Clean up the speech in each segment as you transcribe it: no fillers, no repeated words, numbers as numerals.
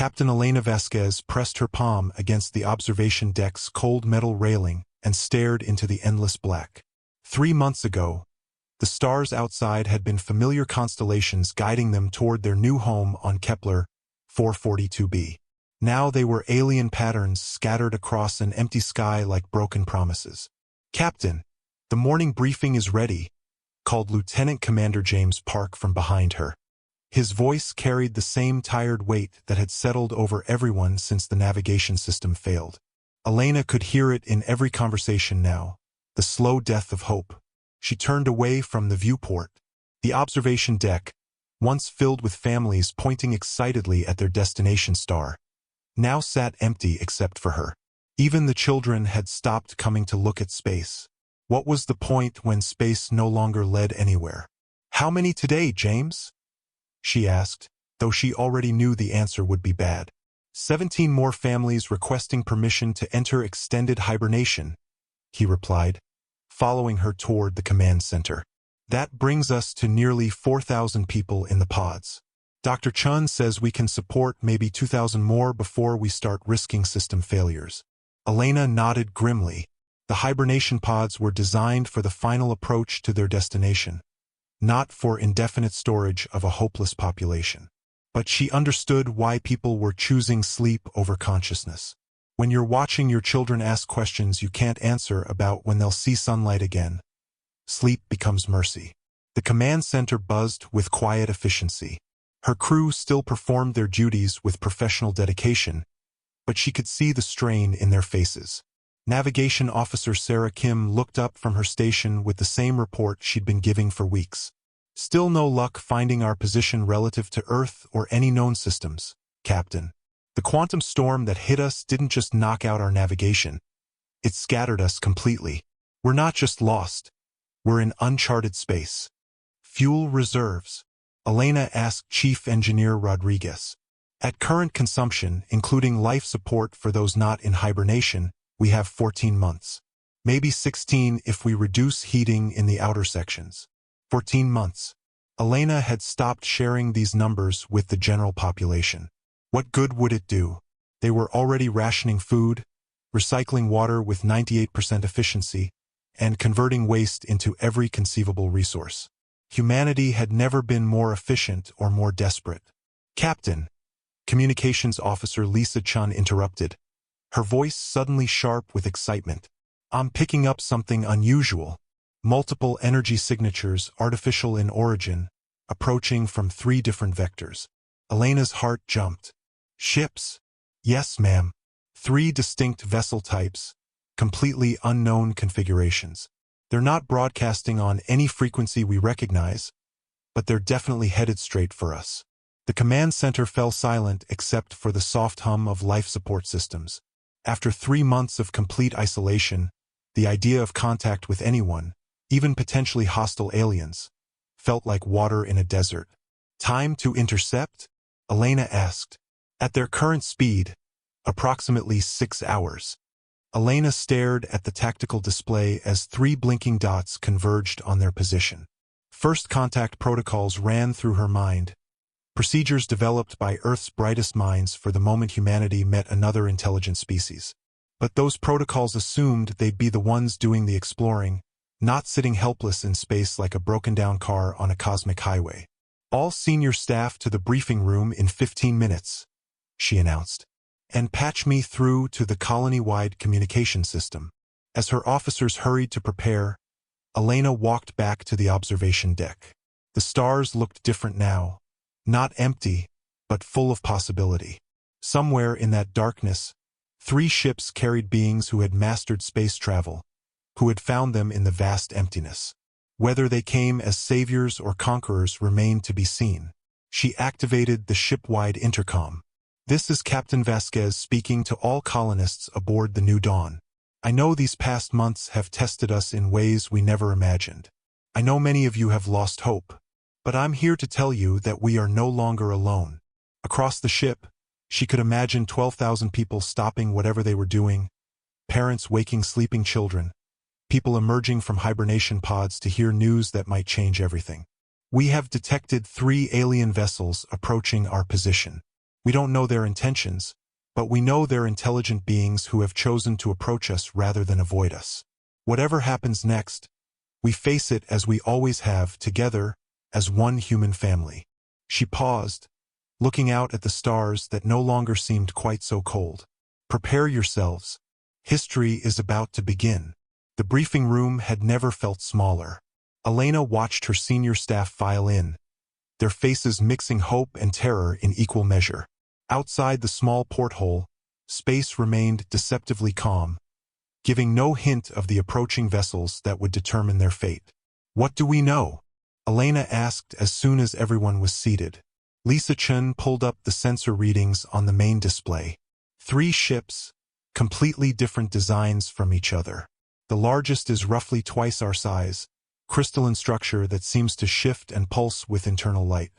Captain Elena Vasquez pressed her palm against the observation deck's cold metal railing and stared into the endless black. 3 months ago, the stars outside had been familiar constellations guiding them toward their new home on Kepler 442b. Now they were alien patterns scattered across an empty sky like broken promises. "Captain, the morning briefing is ready," called Lieutenant Commander James Park from behind her. His voice carried the same tired weight that had settled over everyone since the navigation system failed. Elena could hear it in every conversation now, the slow death of hope. She turned away from the viewport. The observation deck, once filled with families pointing excitedly at their destination star, now sat empty except for her. Even the children had stopped coming to look at space. What was the point when space no longer led anywhere? "How many today, James?" she asked, though she already knew the answer would be bad. 17 more families requesting permission to enter extended hibernation," he replied, following her toward the command center. "That brings us to nearly 4,000 people in the pods. Dr. Chun says we can support maybe 2,000 more before we start risking system failures." Elena nodded grimly. The hibernation pods were designed for the final approach to their destination, not for indefinite storage of a hopeless population. But she understood why people were choosing sleep over consciousness. When you're watching your children ask questions you can't answer about when they'll see sunlight again, sleep becomes mercy. The command center buzzed with quiet efficiency. Her crew still performed their duties with professional dedication, but she could see the strain in their faces. Navigation Officer Sarah Kim looked up from her station with the same report she'd been giving for weeks. "Still no luck finding our position relative to Earth or any known systems, Captain. The quantum storm that hit us didn't just knock out our navigation. It scattered us completely. We're not just lost. We're in uncharted space." "Fuel reserves?" Elena asked Chief Engineer Rodriguez. "At current consumption, including life support for those not in hibernation, we have 14 months. Maybe 16 if we reduce heating in the outer sections. 14 months. Elena had stopped sharing these numbers with the general population. What good would it do? They were already rationing food, recycling water with 98% efficiency, and converting waste into every conceivable resource. Humanity had never been more efficient or more desperate. "Captain," Communications Officer Lisa Chun interrupted, her voice suddenly sharp with excitement. "I'm picking up something unusual. Multiple energy signatures, artificial in origin, approaching from 3 different vectors." Elena's heart jumped. "Ships?" "Yes, ma'am. 3 distinct vessel types, completely unknown configurations. They're not broadcasting on any frequency we recognize, but they're definitely headed straight for us." The command center fell silent except for the soft hum of life support systems. After 3 months of complete isolation, the idea of contact with anyone, even potentially hostile aliens, felt like water in a desert. "Time to intercept?" Elena asked. "At their current speed, approximately 6 hours." Elena stared at the tactical display as 3 blinking dots converged on their position. First contact protocols ran through her mind, procedures developed by Earth's brightest minds for the moment humanity met another intelligent species. But those protocols assumed they'd be the ones doing the exploring, not sitting helpless in space like a broken-down car on a cosmic highway. "All senior staff to the briefing room in 15 minutes, she announced. "And patch me through to the colony-wide communication system." As her officers hurried to prepare, Elena walked back to the observation deck. The stars looked different now, not empty, but full of possibility. Somewhere in that darkness, 3 ships carried beings who had mastered space travel, who had found them in the vast emptiness. Whether they came as saviors or conquerors remained to be seen. She activated the ship-wide intercom. "This is Captain Vasquez speaking to all colonists aboard the New Dawn. I know these past months have tested us in ways we never imagined. I know many of you have lost hope, but I'm here to tell you that we are no longer alone." Across the ship, she could imagine 12,000 people stopping whatever they were doing, parents waking sleeping children, people emerging from hibernation pods to hear news that might change everything. "We have detected 3 alien vessels approaching our position. We don't know their intentions, but we know they're intelligent beings who have chosen to approach us rather than avoid us. Whatever happens next, we face it as we always have, together, as one human family. She paused, looking out at the stars that no longer seemed quite so cold. Prepare yourselves. History is about to begin. The briefing room had never felt smaller. Elena watched her senior staff file in, their faces mixing hope and terror in equal measure. Outside the small porthole, space remained deceptively calm, giving no hint of the approaching vessels that would determine their fate. What do we know? Elena asked as soon as everyone was seated. Lisa Chen pulled up the sensor readings on the main display. 3 ships, completely different designs from each other. The largest is roughly twice our size, crystalline structure that seems to shift and pulse with internal light.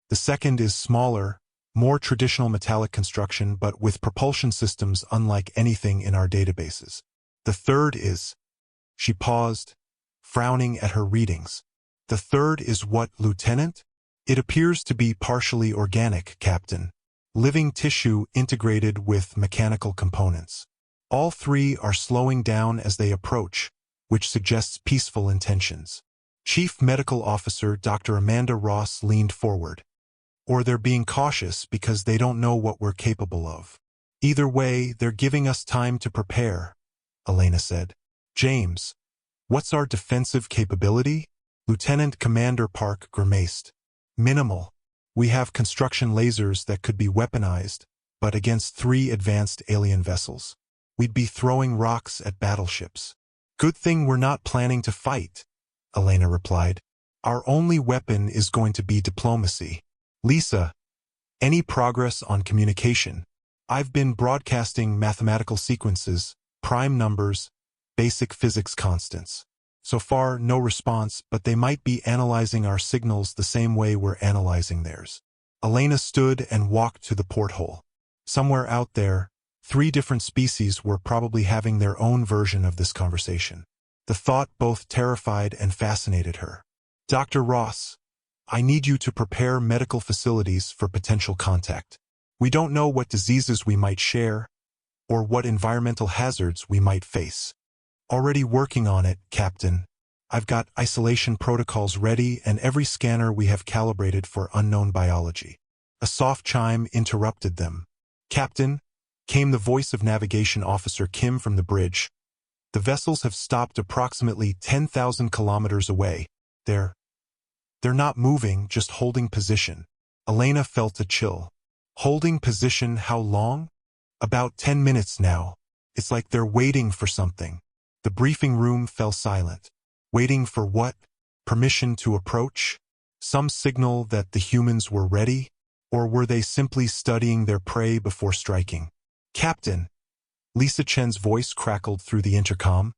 The second is smaller, more traditional metallic construction but with propulsion systems unlike anything in our databases. The third is... She paused, frowning at her readings. The third is what, Lieutenant? It appears to be partially organic, Captain. Living tissue integrated with mechanical components. All 3 are slowing down as they approach, which suggests peaceful intentions. Chief Medical Officer Dr. Amanda Ross leaned forward. Or they're being cautious because they don't know what we're capable of. Either way, they're giving us time to prepare, Elena said. James, what's our defensive capability? Lieutenant Commander Park grimaced. Minimal. We have construction lasers that could be weaponized, but against 3 advanced alien vessels. We'd be throwing rocks at battleships. Good thing we're not planning to fight, Elena replied. Our only weapon is going to be diplomacy. Lisa, any progress on communication? I've been broadcasting mathematical sequences, prime numbers, basic physics constants. So far, no response, but they might be analyzing our signals the same way we're analyzing theirs. Elena stood and walked to the porthole. Somewhere out there, 3 different species were probably having their own version of this conversation. The thought both terrified and fascinated her. Dr. Ross, I need you to prepare medical facilities for potential contact. We don't know what diseases we might share, or what environmental hazards we might face. Already working on it, Captain. I've got isolation protocols ready and every scanner we have calibrated for unknown biology. A soft chime interrupted them. Captain, came the voice of Navigation Officer Kim from the bridge. The vessels have stopped approximately 10,000 kilometers away. They're not moving, just holding position. Elena felt a chill. Holding position how long? About 10 minutes now. It's like they're waiting for something. The briefing room fell silent. Waiting for what? Permission to approach? Some signal that the humans were ready? Or were they simply studying their prey before striking? Captain, Lisa Chen's voice crackled through the intercom.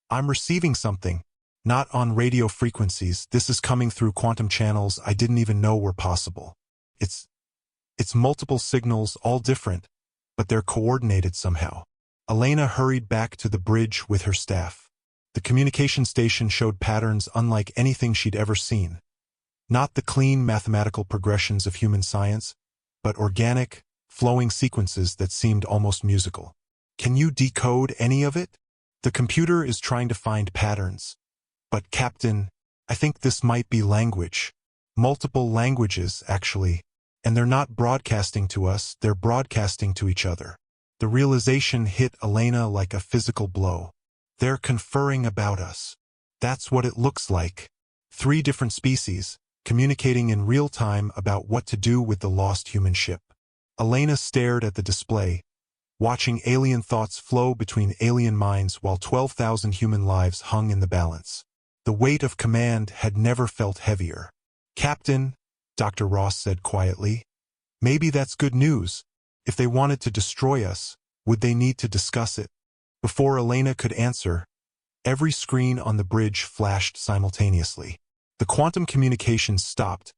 I'm receiving something. Not on radio frequencies, this is coming through quantum channels I didn't even know were possible. It's multiple signals, all different, but they're coordinated somehow. Elena hurried back to the bridge with her staff. The communication station showed patterns unlike anything she'd ever seen. Not the clean mathematical progressions of human science, but organic, flowing sequences that seemed almost musical. Can you decode any of it? The computer is trying to find patterns. But Captain, I think this might be language. Multiple languages, actually. And they're not broadcasting to us, they're broadcasting to each other. The realization hit Elena like a physical blow. They're conferring about us. That's what it looks like. 3 different species, communicating in real time about what to do with the lost human ship. Elena stared at the display, watching alien thoughts flow between alien minds while 12,000 human lives hung in the balance. The weight of command had never felt heavier. Captain, Dr. Ross said quietly, maybe that's good news. If they wanted to destroy us, would they need to discuss it? Before Elena could answer, every screen on the bridge flashed simultaneously. The quantum communications stopped,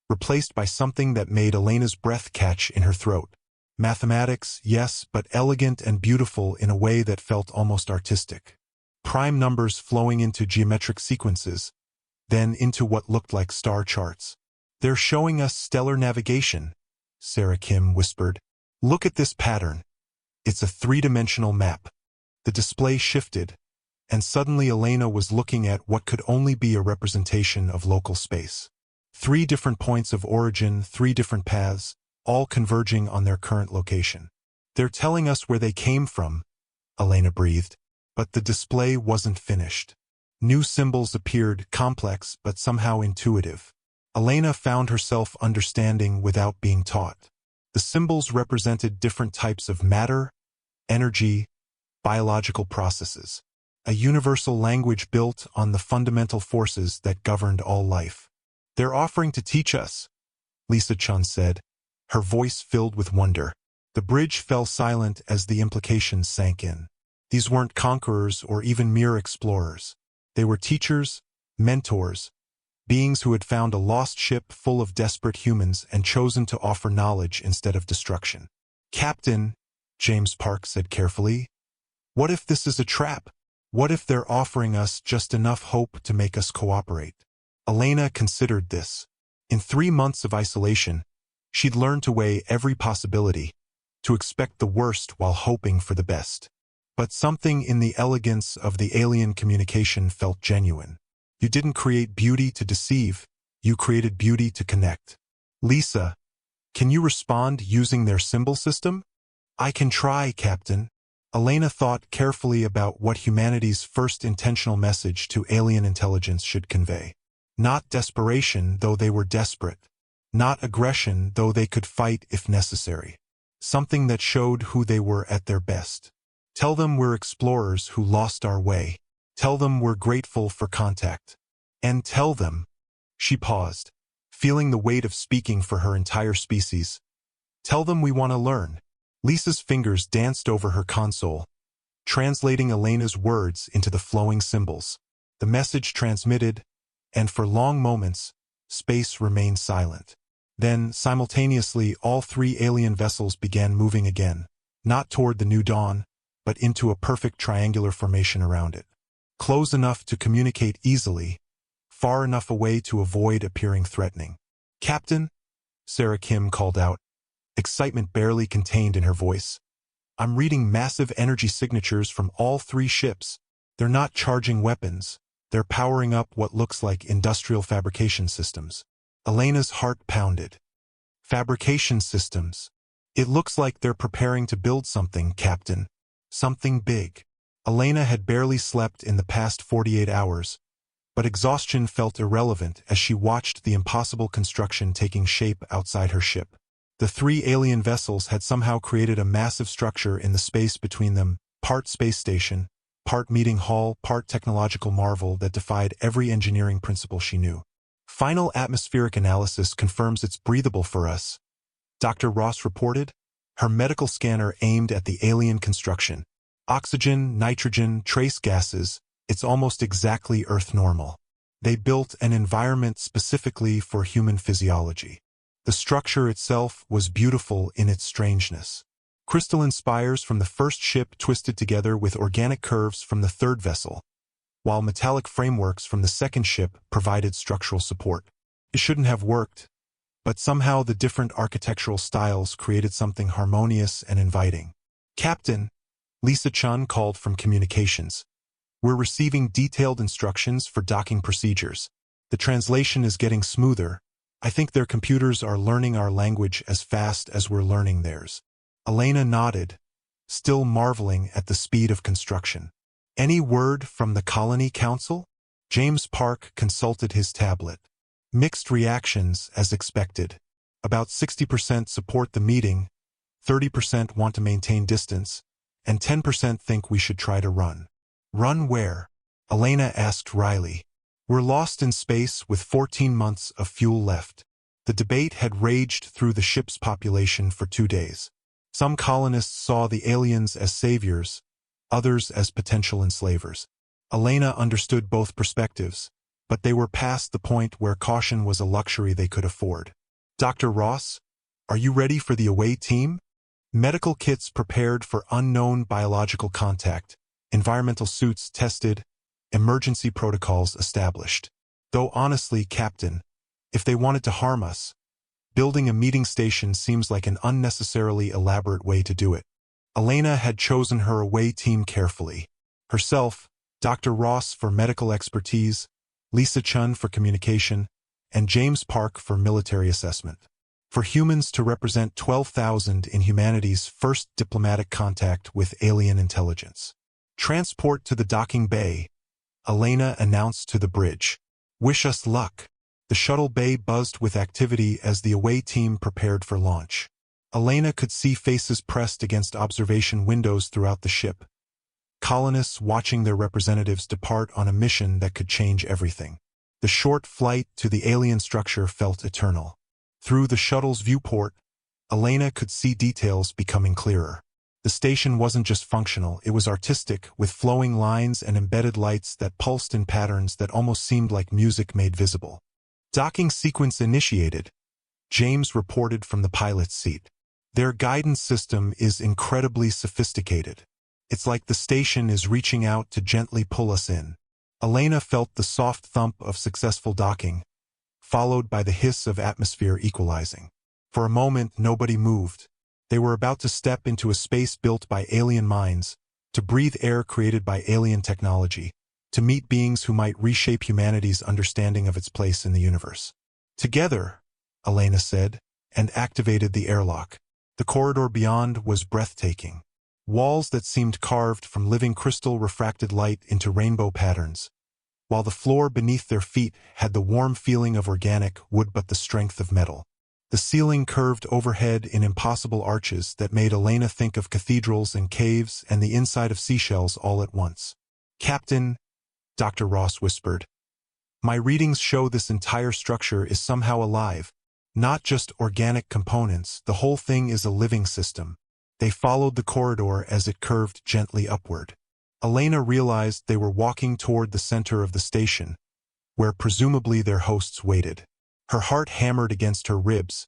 replaced by something that made Elena's breath catch in her throat. Mathematics, yes, but elegant and beautiful in a way that felt almost artistic. Prime numbers flowing into geometric sequences, then into what looked like star charts. They're showing us stellar navigation, Sarah Kim whispered. Look at this pattern. It's a three-dimensional map. The display shifted, and suddenly Elena was looking at what could only be a representation of local space. 3 different points of origin, 3 different paths, all converging on their current location. They're telling us where they came from, Elena breathed. But the display wasn't finished. New symbols appeared, complex but somehow intuitive. Elena found herself understanding without being taught. The symbols represented different types of matter, energy, biological processes. A universal language built on the fundamental forces that governed all life. They're offering to teach us, Lisa Chun said, her voice filled with wonder. The bridge fell silent as the implications sank in. These weren't conquerors or even mere explorers. They were teachers, mentors, beings who had found a lost ship full of desperate humans and chosen to offer knowledge instead of destruction. Captain, James Park said carefully, what if this is a trap? What if they're offering us just enough hope to make us cooperate? Elena considered this. In 3 months of isolation, she'd learned to weigh every possibility, to expect the worst while hoping for the best. But something in the elegance of the alien communication felt genuine. You didn't create beauty to deceive, you created beauty to connect. Lisa, can you respond using their symbol system? I can try, Captain. Elena thought carefully about what humanity's first intentional message to alien intelligence should convey. Not desperation, though they were desperate. Not aggression, though they could fight if necessary. Something that showed who they were at their best. Tell them we're explorers who lost our way. Tell them we're grateful for contact. And tell them, she paused, feeling the weight of speaking for her entire species. Tell them we want to learn. Lisa's fingers danced over her console, translating Elena's words into the flowing symbols. The message transmitted, and for long moments, space remained silent. Then, simultaneously, all 3 alien vessels began moving again, not toward the new dawn, but into a perfect triangular formation around it. Close enough to communicate easily, far enough away to avoid appearing threatening. Captain, Sarah Kim called out, excitement barely contained in her voice. I'm reading massive energy signatures from all 3 ships. They're not charging weapons. They're powering up what looks like industrial fabrication systems. Elena's heart pounded. Fabrication systems. It looks like they're preparing to build something, Captain. Something big. Elena had barely slept in the past 48 hours, but exhaustion felt irrelevant as she watched the impossible construction taking shape outside her ship. The 3 alien vessels had somehow created a massive structure in the space between them, part space station, part meeting hall, part technological marvel that defied every engineering principle she knew. Final atmospheric analysis confirms it's breathable for us, Dr. Ross reported, her medical scanner aimed at the alien construction. Oxygen, nitrogen, trace gases, it's almost exactly Earth normal. They built an environment specifically for human physiology. The structure itself was beautiful in its strangeness. Crystalline spires from the first ship twisted together with organic curves from the 3rd vessel, while metallic frameworks from the 2nd ship provided structural support. It shouldn't have worked, but somehow the different architectural styles created something harmonious and inviting. Captain, Lisa Chun called from communications. We're receiving detailed instructions for docking procedures. The translation is getting smoother. I think their computers are learning our language as fast as we're learning theirs. Elena nodded, still marveling at the speed of construction. Any word from the Colony Council? James Park consulted his tablet. Mixed reactions as expected. About 60% support the meeting, 30% want to maintain distance, and 10% think we should try to run. Run where? Elena asked wryly. We're lost in space with 14 months of fuel left. The debate had raged through the ship's population for 2 days. Some colonists saw the aliens as saviors, others as potential enslavers. Elena understood both perspectives, but they were past the point where caution was a luxury they could afford. Dr. Ross, are you ready for the away team? Medical kits prepared for unknown biological contact, environmental suits tested, emergency protocols established. Though honestly, Captain, if they wanted to harm us, Building a meeting station seems like an unnecessarily elaborate way to do it. Elena had chosen her away team carefully. Herself, Dr. Ross for medical expertise, Lisa Chun for communication, and James Park for military assessment. For humans to represent 12,000 in humanity's first diplomatic contact with alien intelligence. Transport to the docking bay, Elena announced to the bridge. Wish us luck. The shuttle bay buzzed with activity as the away team prepared for launch. Elena could see faces pressed against observation windows throughout the ship. Colonists watching their representatives depart on a mission that could change everything. The short flight to the alien structure felt eternal. Through the shuttle's viewport, Elena could see details becoming clearer. The station wasn't just functional, it was artistic, with flowing lines and embedded lights that pulsed in patterns that almost seemed like music made visible. Docking sequence initiated, James reported from the pilot's seat. Their guidance system is incredibly sophisticated. It's like the station is reaching out to gently pull us in. Elena felt the soft thump of successful docking, followed by the hiss of atmosphere equalizing. For a moment, nobody moved. They were about to step into a space built by alien minds, to breathe air created by alien technology, to meet beings who might reshape humanity's understanding of its place in the universe. Together, Elena said, and activated the airlock. The corridor beyond was breathtaking. Walls that seemed carved from living crystal refracted light into rainbow patterns, while the floor beneath their feet had the warm feeling of organic wood but the strength of metal. The ceiling curved overhead in impossible arches that made Elena think of cathedrals and caves and the inside of seashells all at once. "Captain," Dr. Ross whispered, "my readings show this entire structure is somehow alive. Not just organic components, the whole thing is a living system." They followed the corridor as it curved gently upward. Elena realized they were walking toward the center of the station, where presumably their hosts waited. Her heart hammered against her ribs,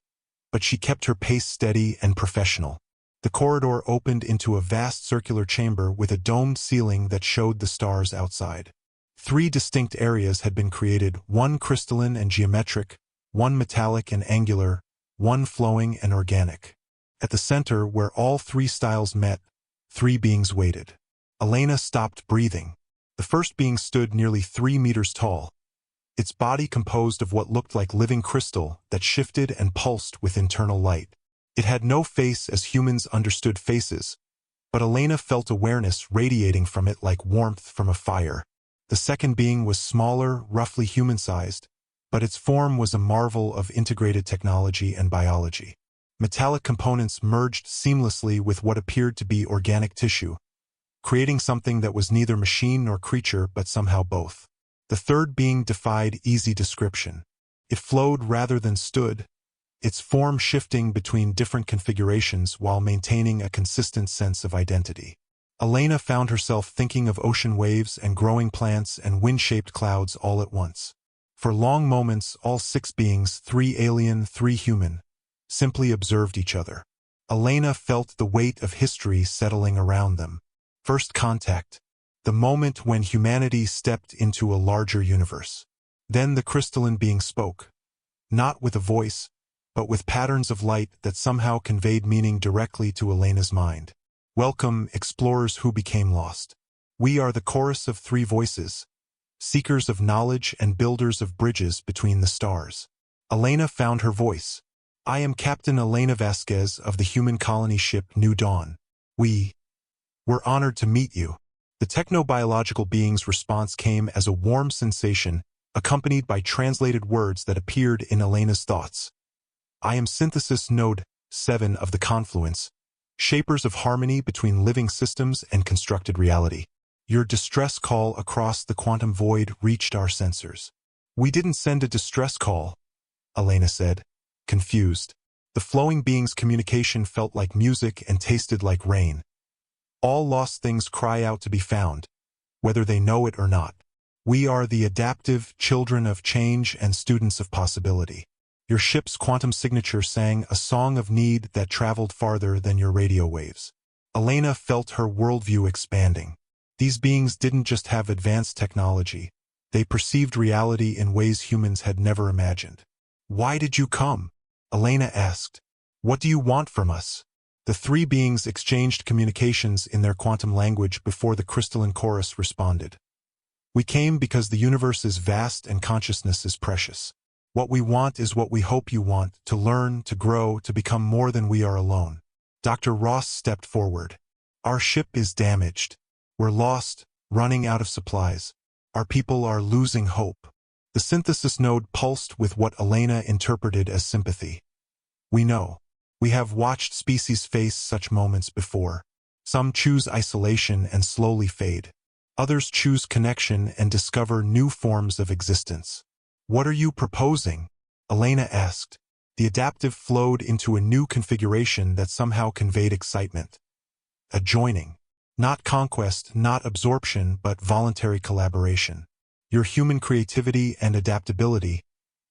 but she kept her pace steady and professional. The corridor opened into a vast circular chamber with a domed ceiling that showed the stars outside. 3 distinct areas had been created, one crystalline and geometric, one metallic and angular, one flowing and organic. At the center, where all 3 styles met, 3 beings waited. Elena stopped breathing. The first being stood nearly 3 meters tall, its body composed of what looked like living crystal that shifted and pulsed with internal light. It had no face as humans understood faces, but Elena felt awareness radiating from it like warmth from a fire. The second being was smaller, roughly human-sized, but its form was a marvel of integrated technology and biology. Metallic components merged seamlessly with what appeared to be organic tissue, creating something that was neither machine nor creature but somehow both. The third being defied easy description. It flowed rather than stood, its form shifting between different configurations while maintaining a consistent sense of identity. Elena found herself thinking of ocean waves and growing plants and wind-shaped clouds all at once. For long moments, all 6 beings, 3 alien, 3 human, simply observed each other. Elena felt the weight of history settling around them. First contact, the moment when humanity stepped into a larger universe. Then the crystalline being spoke, not with a voice, but with patterns of light that somehow conveyed meaning directly to Elena's mind. "Welcome, explorers who became lost. We are the chorus of 3 voices, seekers of knowledge and builders of bridges between the stars." Elena found her voice. "I am Captain Elena Vasquez of the human colony ship New Dawn. We're honored to meet you." The techno-biological being's response came as a warm sensation, accompanied by translated words that appeared in Elena's thoughts. "I am Synthesis Node 7 of the Confluence, shapers of harmony between living systems and constructed reality. Your distress call across the quantum void reached our sensors." "We didn't send a distress call," Elena said, confused. The flowing being's communication felt like music and tasted like rain. "All lost things cry out to be found, whether they know it or not. We are the adaptive children of change and students of possibility. Your ship's quantum signature sang a song of need that traveled farther than your radio waves." Elena felt her worldview expanding. These beings didn't just have advanced technology, they perceived reality in ways humans had never imagined. "Why did you come?" Elena asked. What do you want from us? The three beings exchanged communications in their quantum language before the crystalline chorus responded. We came because the universe is vast and consciousness is precious. What we want is what we hope you want, to learn, to grow, to become more than we are alone. Dr. Ross stepped forward. Our ship is damaged. We're lost, running out of supplies. Our people are losing hope. The synthesis node pulsed with what Elena interpreted as sympathy. We know. We have watched species face such moments before. Some choose isolation and slowly fade. Others choose connection and discover new forms of existence. What are you proposing? Elena asked. The adaptive flowed into a new configuration that somehow conveyed excitement. A joining. Not conquest, not absorption, but voluntary collaboration. Your human creativity and adaptability,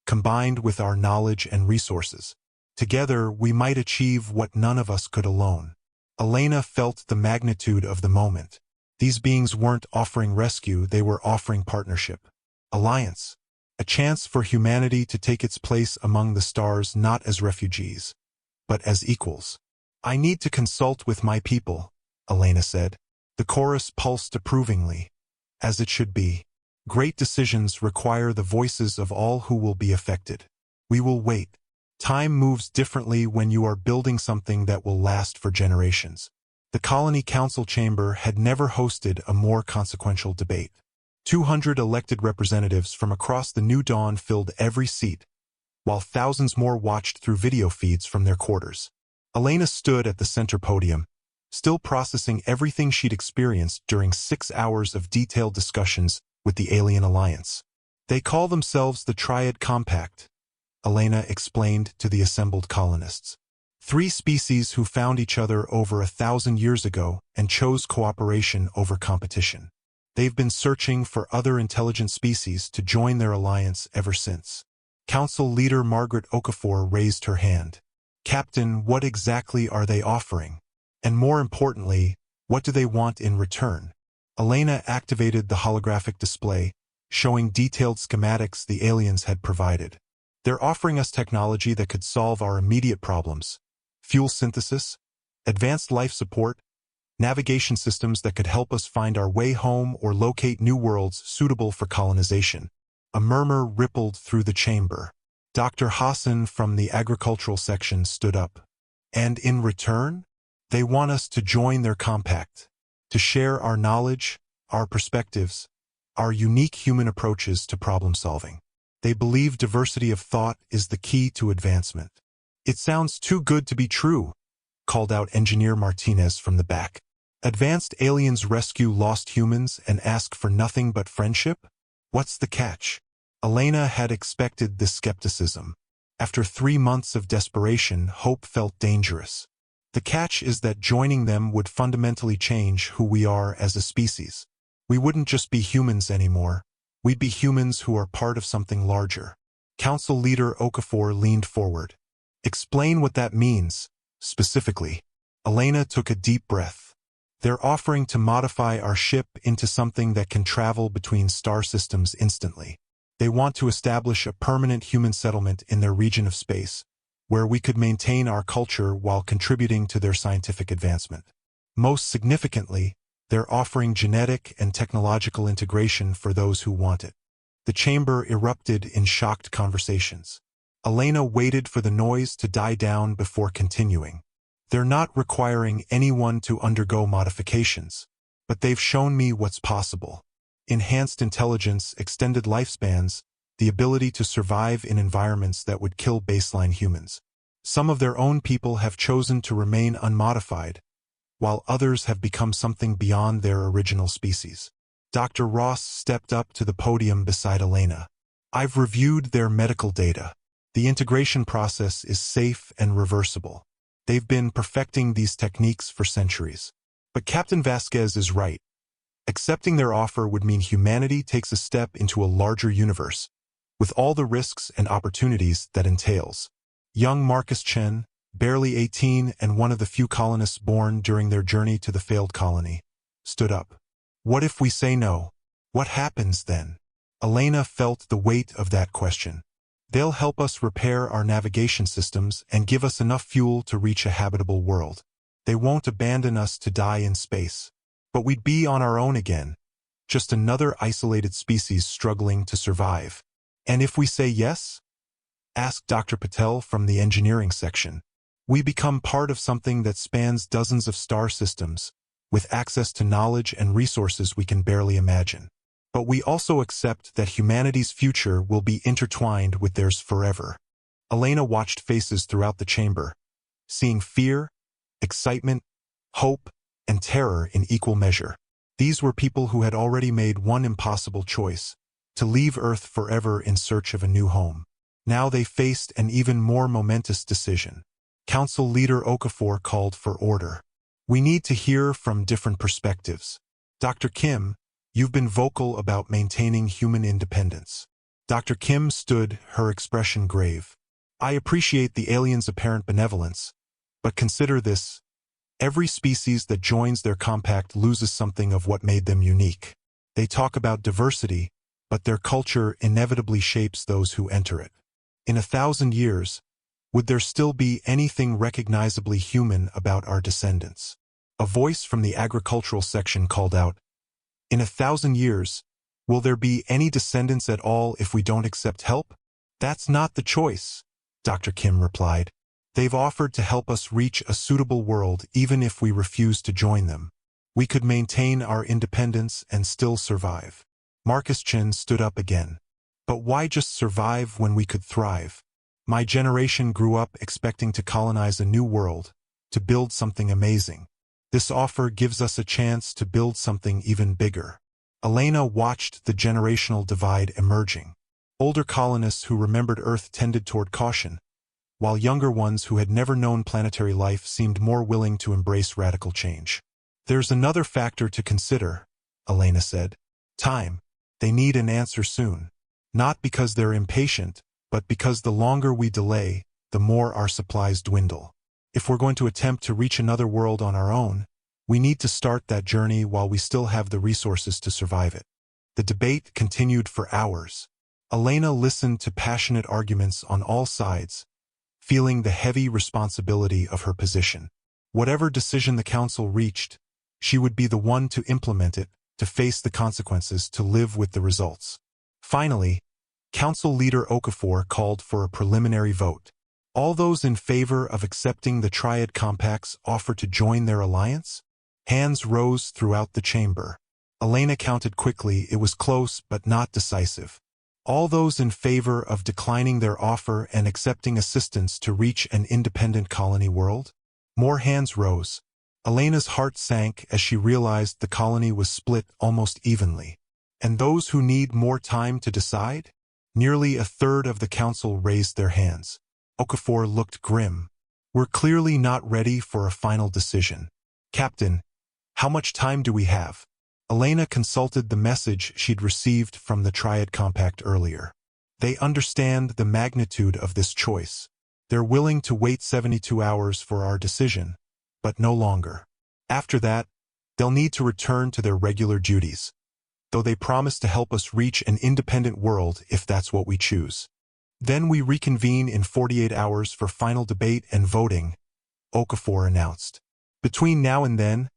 combined with our knowledge and resources. Together, we might achieve what none of us could alone. Elena felt the magnitude of the moment. These beings weren't offering rescue, they were offering partnership. Alliance. A chance for humanity to take its place among the stars not as refugees, but as equals. I need to consult with my people, Elena said. The chorus pulsed approvingly. As it should be. Great decisions require the voices of all who will be affected. We will wait. Time moves differently when you are building something that will last for generations. The Colony Council chamber had never hosted a more consequential debate. 200 elected representatives from across the new dawn filled every seat, while thousands more watched through video feeds from their quarters. Elena stood at the center podium, still processing everything she'd experienced during 6 hours of detailed discussions with the Alien Alliance. They call themselves the Triad Compact, Elena explained to the assembled colonists. 3 species who found each other over 1,000 years ago and chose cooperation over competition. They've been searching for other intelligent species to join their alliance ever since. Council leader Margaret Okafor raised her hand. Captain, what exactly are they offering? And more importantly, what do they want in return? Elena activated the holographic display, showing detailed schematics the aliens had provided. They're offering us technology that could solve our immediate problems. Fuel synthesis, advanced life support, navigation systems that could help us find our way home or locate new worlds suitable for colonization. A murmur rippled through the chamber. Dr. Hassan from the agricultural section stood up. And in return, they want us to join their compact, to share our knowledge, our perspectives, our unique human approaches to problem solving. They believe diversity of thought is the key to advancement. It sounds too good to be true, called out Engineer Martinez from the back. Advanced aliens rescue lost humans and ask for nothing but friendship? What's the catch? Elena had expected this skepticism. After 3 months of desperation, hope felt dangerous. The catch is that joining them would fundamentally change who we are as a species. We wouldn't just be humans anymore. We'd be humans who are part of something larger. Council leader Okafor leaned forward. Explain what that means, specifically. Elena took a deep breath. They're offering to modify our ship into something that can travel between star systems instantly. They want to establish a permanent human settlement in their region of space, where we could maintain our culture while contributing to their scientific advancement. Most significantly, they're offering genetic and technological integration for those who want it. The chamber erupted in shocked conversations. Elena waited for the noise to die down before continuing. They're not requiring anyone to undergo modifications, but they've shown me what's possible. Enhanced intelligence, extended lifespans, the ability to survive in environments that would kill baseline humans. Some of their own people have chosen to remain unmodified, while others have become something beyond their original species. Dr. Ross stepped up to the podium beside Elena. I've reviewed their medical data. The integration process is safe and reversible. They've been perfecting these techniques for centuries. But Captain Vasquez is right. Accepting their offer would mean humanity takes a step into a larger universe, with all the risks and opportunities that entails. Young Marcus Chen, barely 18 and one of the few colonists born during their journey to the failed colony, stood up. What if we say no? What happens then? Elena felt the weight of that question. They'll help us repair our navigation systems and give us enough fuel to reach a habitable world. They won't abandon us to die in space. But we'd be on our own again, just another isolated species struggling to survive. And if we say yes? Asked Dr. Patel from the engineering section. We become part of something that spans dozens of star systems, with access to knowledge and resources we can barely imagine. But we also accept that humanity's future will be intertwined with theirs forever. Elena watched faces throughout the chamber, seeing fear, excitement, hope, and terror in equal measure. These were people who had already made one impossible choice, to leave Earth forever in search of a new home. Now they faced an even more momentous decision. Council Leader Okafor called for order. We need to hear from different perspectives. Dr. Kim, you've been vocal about maintaining human independence. Dr. Kim stood, her expression grave. I appreciate the aliens' apparent benevolence, but consider this. Every species that joins their compact loses something of what made them unique. They talk about diversity, but their culture inevitably shapes those who enter it. In 1,000 years, would there still be anything recognizably human about our descendants? A voice from the agricultural section called out, in 1,000 years, will there be any descendants at all if we don't accept help? That's not the choice, Dr. Kim replied. They've offered to help us reach a suitable world even if we refuse to join them. We could maintain our independence and still survive. Marcus Chin stood up again. But why just survive when we could thrive? My generation grew up expecting to colonize a new world, to build something amazing. This offer gives us a chance to build something even bigger. Elena watched the generational divide emerging. Older colonists who remembered Earth tended toward caution, while younger ones who had never known planetary life seemed more willing to embrace radical change. There's another factor to consider, Elena said. Time. They need an answer soon. Not because they're impatient, but because the longer we delay, the more our supplies dwindle. If we're going to attempt to reach another world on our own, we need to start that journey while we still have the resources to survive it. The debate continued for hours. Elena listened to passionate arguments on all sides, feeling the heavy responsibility of her position. Whatever decision the council reached, she would be the one to implement it, to face the consequences, to live with the results. Finally, Council Leader Okafor called for a preliminary vote. All those in favor of accepting the Triad Compact's offer to join their alliance? Hands rose throughout the chamber. Elena counted quickly. It was close but not decisive. All those in favor of declining their offer and accepting assistance to reach an independent colony world? More hands rose. Elena's heart sank as she realized the colony was split almost evenly. And those who need more time to decide? Nearly a third of the council raised their hands. Okafor looked grim. We're clearly not ready for a final decision. Captain, how much time do we have? Elena consulted the message she'd received from the Triad Compact earlier. They understand the magnitude of this choice. They're willing to wait 72 hours for our decision, but no longer. After that, they'll need to return to their regular duties, though they promise to help us reach an independent world if that's what we choose. Then we reconvene in 48 hours for final debate and voting, Okafor announced. Between now and then,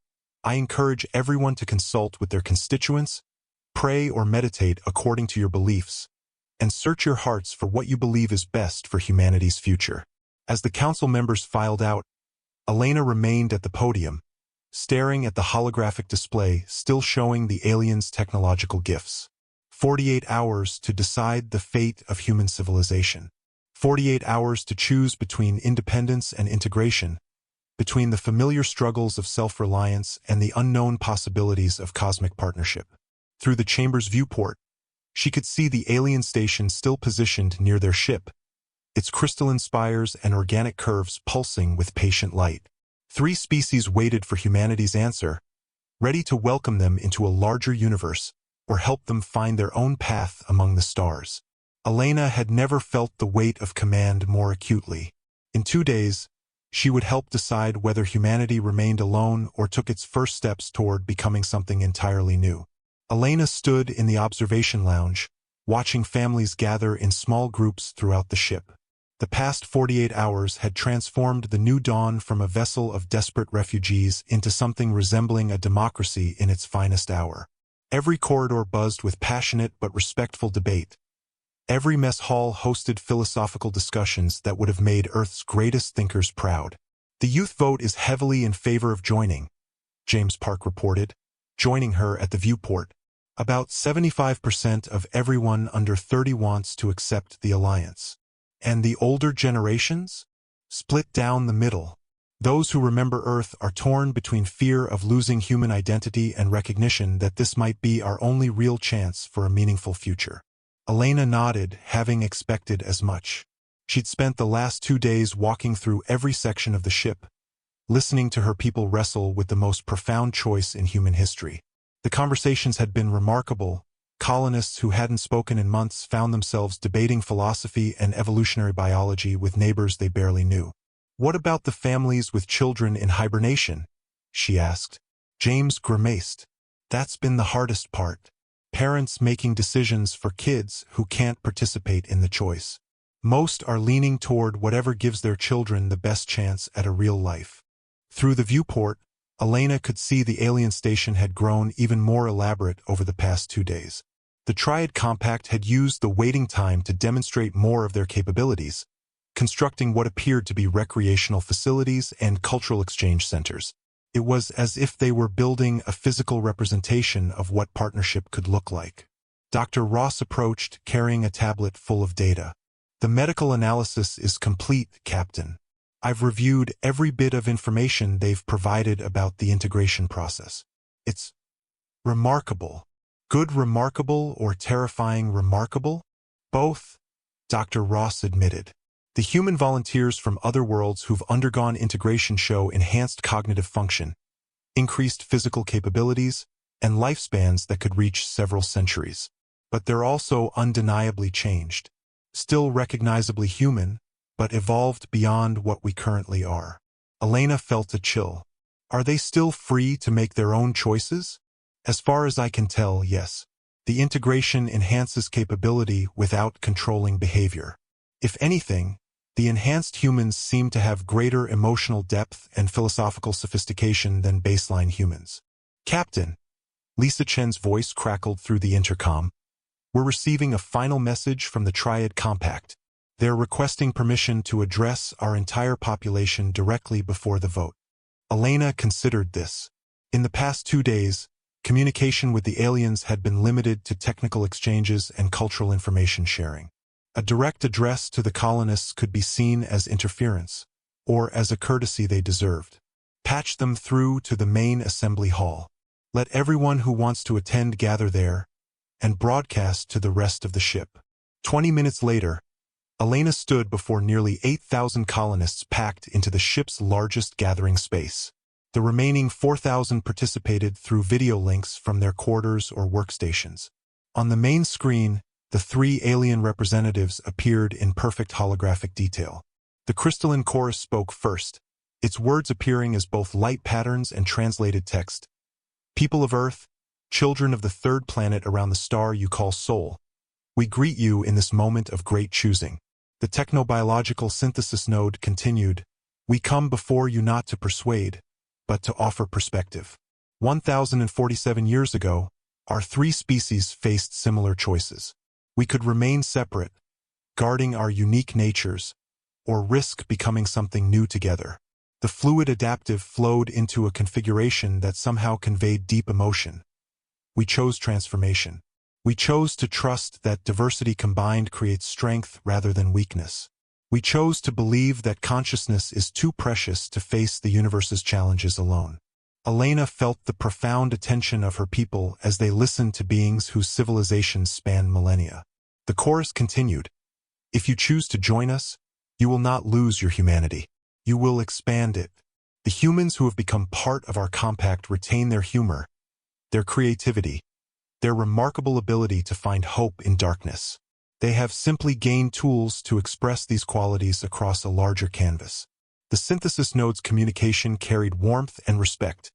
I encourage everyone to consult with their constituents, pray or meditate according to your beliefs, and search your hearts for what you believe is best for humanity's future. As the council members filed out, Elena remained at the podium, staring at the holographic display still showing the aliens' technological gifts. 48 hours to decide the fate of human civilization. 48 hours to choose between independence and integration, between the familiar struggles of self-reliance and the unknown possibilities of cosmic partnership. Through the chamber's viewport, she could see the alien station still positioned near their ship, its crystalline spires and organic curves pulsing with patient light. 3 species waited for humanity's answer, ready to welcome them into a larger universe or help them find their own path among the stars. Elena had never felt the weight of command more acutely. In 2 days, she would help decide whether humanity remained alone or took its first steps toward becoming something entirely new. Elena stood in the observation lounge, watching families gather in small groups throughout the ship. The past 48 hours had transformed the New Dawn from a vessel of desperate refugees into something resembling a democracy in its finest hour. Every corridor buzzed with passionate but respectful debate. Every mess hall hosted philosophical discussions that would have made Earth's greatest thinkers proud. The youth vote is heavily in favor of joining, James Park reported, joining her at the viewport. About 75% of everyone under 30 wants to accept the alliance. And the older generations? Split down the middle. Those who remember Earth are torn between fear of losing human identity and recognition that this might be our only real chance for a meaningful future. Elena nodded, having expected as much. She'd spent the last 2 days walking through every section of the ship, listening to her people wrestle with the most profound choice in human history. The conversations had been remarkable. Colonists who hadn't spoken in months found themselves debating philosophy and evolutionary biology with neighbors they barely knew. "What about the families with children in hibernation?" she asked. James grimaced. "That's been the hardest part. Parents making decisions for kids who can't participate in the choice. Most are leaning toward whatever gives their children the best chance at a real life." Through the viewport, Elena could see the alien station had grown even more elaborate over the past 2 days. The Triad Compact had used the waiting time to demonstrate more of their capabilities, constructing what appeared to be recreational facilities and cultural exchange centers. It was as if they were building a physical representation of what partnership could look like. Dr. Ross approached, carrying a tablet full of data. "The medical analysis is complete, Captain. I've reviewed every bit of information they've provided about the integration process. It's remarkable." "Good remarkable or terrifying remarkable?" "Both," Dr. Ross admitted. "The human volunteers from other worlds who've undergone integration show enhanced cognitive function, increased physical capabilities, and lifespans that could reach several centuries. But they're also undeniably changed. Still recognizably human, but evolved beyond what we currently are." Elena felt a chill. "Are they still free to make their own choices?" "As far as I can tell, yes. The integration enhances capability without controlling behavior. If anything, the enhanced humans seem to have greater emotional depth and philosophical sophistication than baseline humans." "Captain," Lisa Chen's voice crackled through the intercom, "we're receiving a final message from the Triad Compact. They're requesting permission to address our entire population directly before the vote." Elena considered this. In the past 2 days, communication with the aliens had been limited to technical exchanges and cultural information sharing. A direct address to the colonists could be seen as interference, or as a courtesy they deserved. "Patch them through to the main assembly hall. Let everyone who wants to attend gather there, and broadcast to the rest of the ship." 20 minutes later, Elena stood before nearly 8,000 colonists packed into the ship's largest gathering space. The remaining 4,000 participated through video links from their quarters or workstations. On the main screen, the 3 alien representatives appeared in perfect holographic detail. The crystalline chorus spoke first, its words appearing as both light patterns and translated text. "People of Earth, children of the 3rd planet around the star you call Sol, we greet you in this moment of great choosing." The technobiological synthesis node continued, "We come before you not to persuade, but to offer perspective. 1,047 years ago, our 3 species faced similar choices. We could remain separate, guarding our unique natures, or risk becoming something new together. The fluid adaptive flowed into a configuration that somehow conveyed deep emotion. We chose transformation. We chose to trust that diversity combined creates strength rather than weakness. We chose to believe that consciousness is too precious to face the universe's challenges alone." Elena felt the profound attention of her people as they listened to beings whose civilizations spanned millennia. The chorus continued, "If you choose to join us, you will not lose your humanity. You will expand it. The humans who have become part of our compact retain their humor, their creativity, their remarkable ability to find hope in darkness. They have simply gained tools to express these qualities across a larger canvas." The synthesis node's communication carried warmth and respect.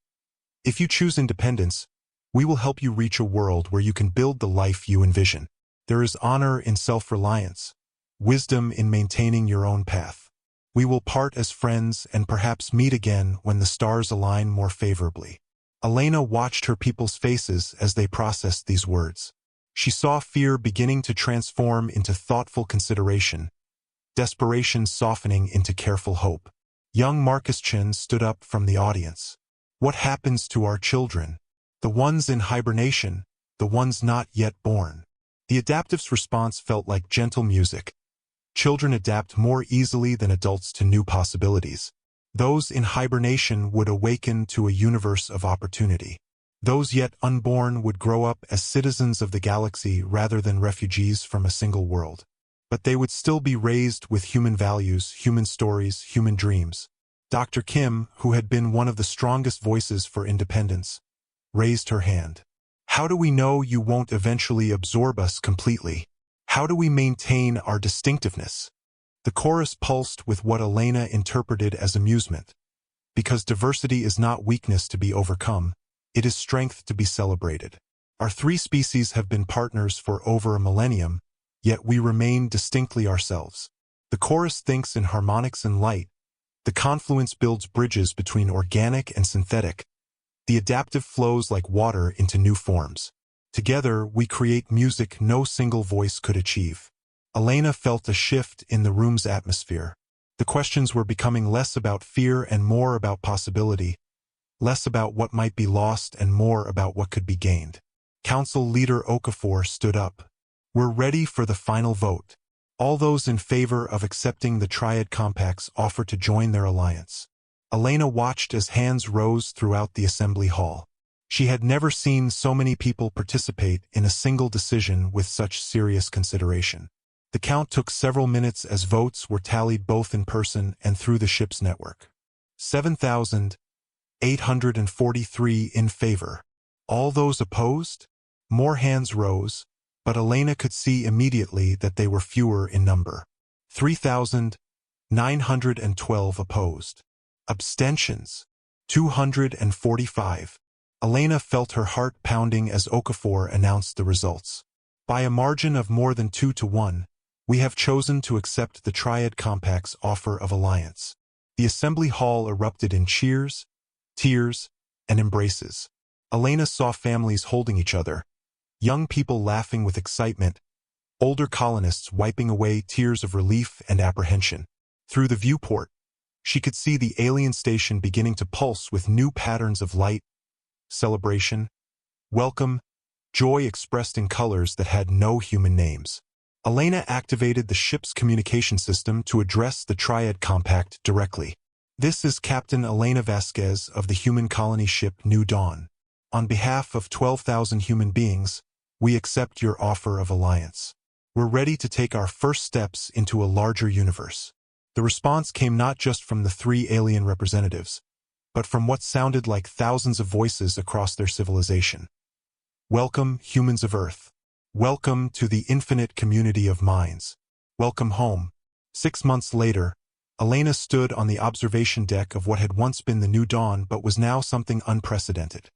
"If you choose independence, we will help you reach a world where you can build the life you envision. There is honor in self-reliance, wisdom in maintaining your own path. We will part as friends and perhaps meet again when the stars align more favorably. Elena watched her people's faces as they processed these words. She saw fear beginning to transform into thoughtful consideration, desperation softening into careful hope. Young Marcus Chin stood up from the audience. What happens to our children? The ones in hibernation, the ones not yet born. The adaptive's response felt like gentle music. Children adapt more easily than adults to new possibilities. Those in hibernation would awaken to a universe of opportunity. Those yet unborn would grow up as citizens of the galaxy rather than refugees from a single world. But they would still be raised with human values, human stories, human dreams. Dr. Kim, who had been one of the strongest voices for independence, raised her hand. How do we know you won't eventually absorb us completely? How do we maintain our distinctiveness? The chorus pulsed with what Elena interpreted as amusement. Because diversity is not weakness to be overcome, it is strength to be celebrated. Our three species have been partners for over a millennium, yet we remain distinctly ourselves. The chorus thinks in harmonics and light. The confluence builds bridges between organic and synthetic. The adaptive flows like water into new forms. Together, we create music no single voice could achieve. Elena felt a shift in the room's atmosphere. The questions were becoming less about fear and more about possibility, less about what might be lost and more about what could be gained. Council Leader Okafor stood up. We're ready for the final vote. All those in favor of accepting the Triad Compacts offer to join their alliance. Elena watched as hands rose throughout the assembly hall. She had never seen so many people participate in a single decision with such serious consideration. The count took several minutes as votes were tallied both in person and through the ship's network. 7,843 in favor. All those opposed? More hands rose, but Elena could see immediately that they were fewer in number. 3,912 opposed. Abstentions. 245. Elena felt her heart pounding as Okafor announced the results. By a margin of more than 2-1, we have chosen to accept the Triad Compact's offer of alliance. The assembly hall erupted in cheers, tears, and embraces. Elena saw families holding each other, young people laughing with excitement, older colonists wiping away tears of relief and apprehension. Through the viewport, she could see the alien station beginning to pulse with new patterns of light, celebration, welcome, joy expressed in colors that had no human names. Elena activated the ship's communication system to address the Triad Compact directly. This is Captain Elena Vasquez of the human colony ship New Dawn. On behalf of 12,000 human beings, we accept your offer of alliance. We're ready to take our first steps into a larger universe. The response came not just from the three alien representatives, but from what sounded like thousands of voices across their civilization. Welcome, humans of Earth. Welcome to the infinite community of minds. Welcome home. 6 months later, Elena stood on the observation deck of what had once been the New Dawn but was now something unprecedented.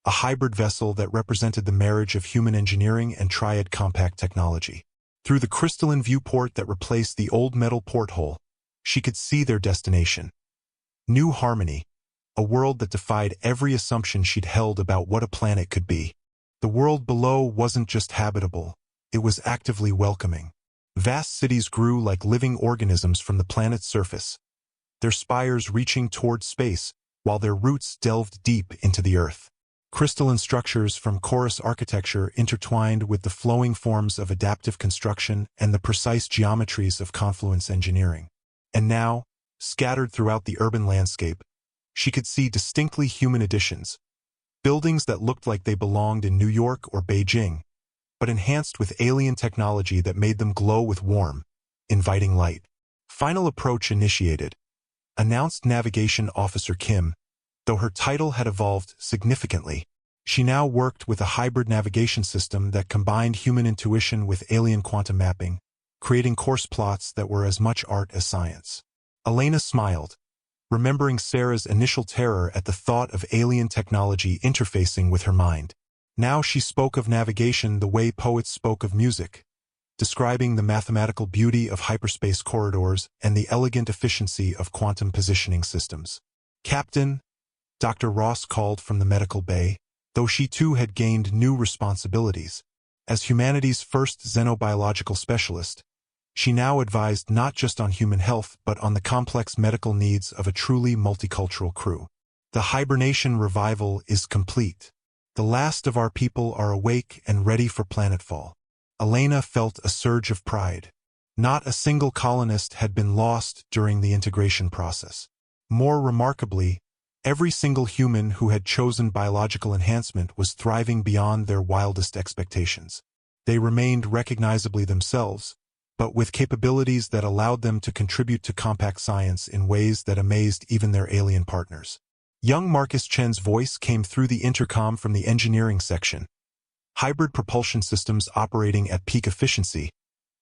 A hybrid vessel that represented the marriage of human engineering and Triad Compact technology. Through the crystalline viewport that replaced the old metal porthole, she could see their destination. New Harmony, a world that defied every assumption she'd held about what a planet could be. The world below wasn't just habitable, it was actively welcoming. Vast cities grew like living organisms from the planet's surface, their spires reaching toward space while their roots delved deep into the earth. Crystalline structures from chorus architecture intertwined with the flowing forms of adaptive construction and the precise geometries of confluence engineering. And now, scattered throughout the urban landscape, she could see distinctly human additions, buildings that looked like they belonged in New York or Beijing, but enhanced with alien technology that made them glow with warm, inviting light. Final approach initiated, announced Navigation Officer Kim. Though her title had evolved significantly, she now worked with a hybrid navigation system that combined human intuition with alien quantum mapping, creating course plots that were as much art as science. Elena smiled, remembering Sarah's initial terror at the thought of alien technology interfacing with her mind. Now she spoke of navigation the way poets spoke of music, describing the mathematical beauty of hyperspace corridors and the elegant efficiency of quantum positioning systems. "Captain," Dr. Ross called from the medical bay, though she too had gained new responsibilities. As humanity's first xenobiological specialist, she now advised not just on human health but on the complex medical needs of a truly multicultural crew. "The hibernation revival is complete. The last of our people are awake and ready for planetfall." Elena felt a surge of pride. Not a single colonist had been lost during the integration process. More remarkably, every single human who had chosen biological enhancement was thriving beyond their wildest expectations. They remained recognizably themselves, but with capabilities that allowed them to contribute to compact science in ways that amazed even their alien partners. Young Marcus Chen's voice came through the intercom from the engineering section. "Hybrid propulsion systems operating at peak efficiency,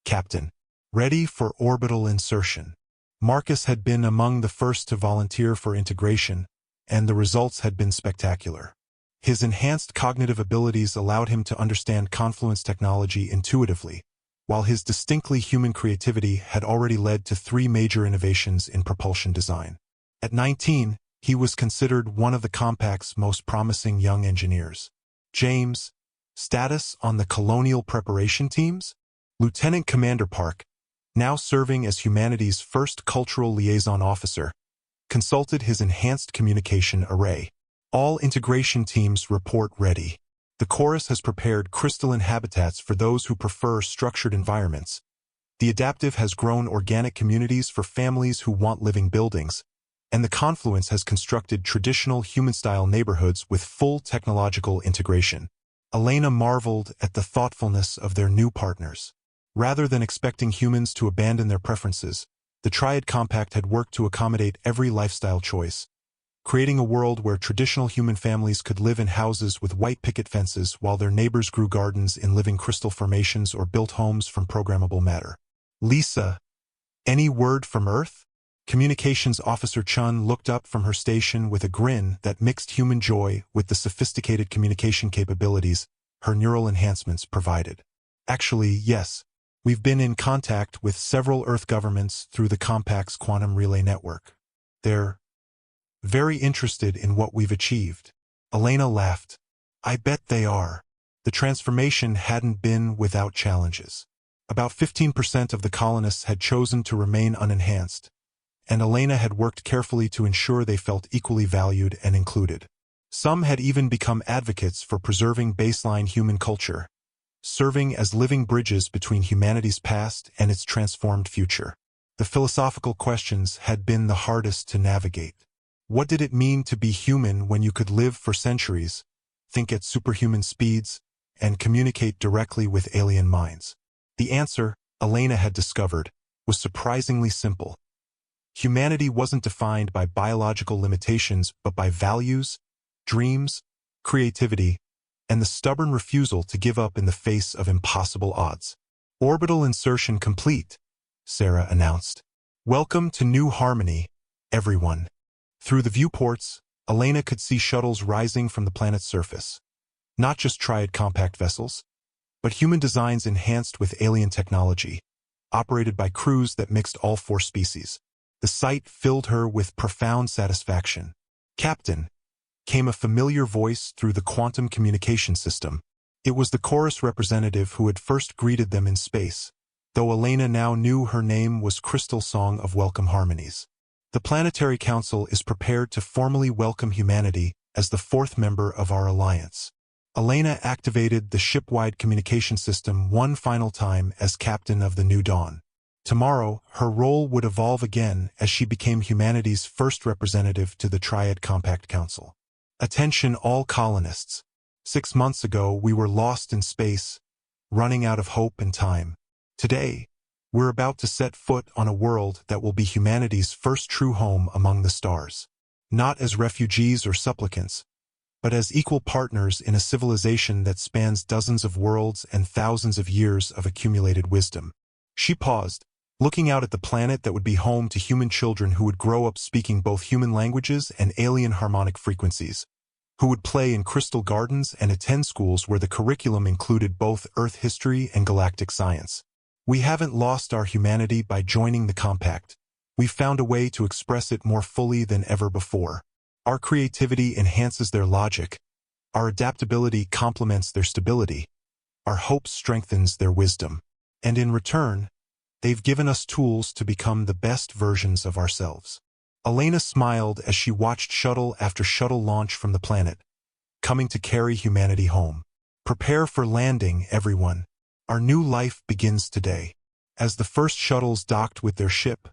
Captain. Ready for orbital insertion." Marcus had been among the first to volunteer for integration, and the results had been spectacular. His enhanced cognitive abilities allowed him to understand confluence technology intuitively, while his distinctly human creativity had already led to 3 major innovations in propulsion design. At 19, he was considered one of the Compact's most promising young engineers. James, status on the colonial preparation teams? Lieutenant Commander Park, now serving as humanity's first cultural liaison officer, consulted his enhanced communication array. "All integration teams report ready. The chorus has prepared crystalline habitats for those who prefer structured environments. The adaptive has grown organic communities for families who want living buildings, and the confluence has constructed traditional human-style neighborhoods with full technological integration." Elena marveled at the thoughtfulness of their new partners. Rather than expecting humans to abandon their preferences, the Triad Compact had worked to accommodate every lifestyle choice, creating a world where traditional human families could live in houses with white picket fences while their neighbors grew gardens in living crystal formations or built homes from programmable matter. "Lisa, any word from Earth?" Communications Officer Chun looked up from her station with a grin that mixed human joy with the sophisticated communication capabilities her neural enhancements provided. "Actually, yes. We've been in contact with several Earth governments through the Compact's quantum relay network. They're very interested in what we've achieved." Elena laughed. "I bet they are." The transformation hadn't been without challenges. About 15% of the colonists had chosen to remain unenhanced, and Elena had worked carefully to ensure they felt equally valued and included. Some had even become advocates for preserving baseline human culture, serving as living bridges between humanity's past and its transformed future. The philosophical questions had been the hardest to navigate. What did it mean to be human when you could live for centuries, think at superhuman speeds, and communicate directly with alien minds? The answer, Elena had discovered, was surprisingly simple. Humanity wasn't defined by biological limitations but by values, dreams, creativity, and the stubborn refusal to give up in the face of impossible odds. "Orbital insertion complete," Sarah announced. "Welcome to New Harmony, everyone." Through the viewports, Elena could see shuttles rising from the planet's surface. Not just Triad compact vessels, but human designs enhanced with alien technology, operated by crews that mixed all 4 species. The sight filled her with profound satisfaction. "Captain," came a familiar voice through the quantum communication system. It was the chorus representative who had first greeted them in space, though Elena now knew her name was Crystal Song of Welcome Harmonies. "The Planetary Council is prepared to formally welcome humanity as the 4th member of our alliance." Elena activated the ship-wide communication system one final time as captain of the New Dawn. Tomorrow, her role would evolve again as she became humanity's first representative to the Triad Compact Council. "Attention all colonists. 6 months ago, we were lost in space, running out of hope and time. Today, we're about to set foot on a world that will be humanity's first true home among the stars. Not as refugees or supplicants, but as equal partners in a civilization that spans dozens of worlds and thousands of years of accumulated wisdom." She paused, looking out at the planet that would be home to human children who would grow up speaking both human languages and alien harmonic frequencies, who would play in crystal gardens and attend schools where the curriculum included both Earth history and galactic science. We haven't lost our humanity by joining the compact. We've found a way to express it more fully than ever before. Our creativity enhances their logic. Our adaptability complements their stability. Our hope strengthens their wisdom. And in return, they've given us tools to become the best versions of ourselves. Elena smiled as she watched shuttle after shuttle launch from the planet, coming to carry humanity home. Prepare for landing, everyone. Our new life begins today. As the first shuttles docked with their ship,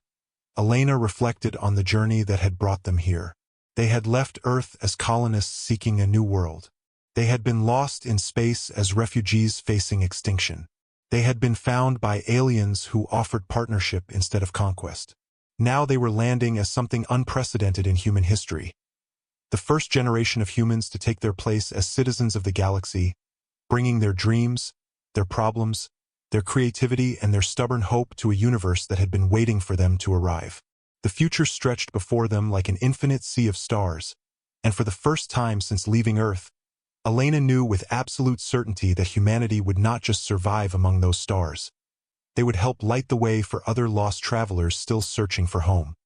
Elena reflected on the journey that had brought them here. They had left Earth as colonists seeking a new world. They had been lost in space as refugees facing extinction. They had been found by aliens who offered partnership instead of conquest. Now they were landing as something unprecedented in human history. The first generation of humans to take their place as citizens of the galaxy, bringing their dreams, their problems, their creativity, and their stubborn hope to a universe that had been waiting for them to arrive. The future stretched before them like an infinite sea of stars, and for the first time since leaving Earth, Elena knew with absolute certainty that humanity would not just survive among those stars. They would help light the way for other lost travelers still searching for home.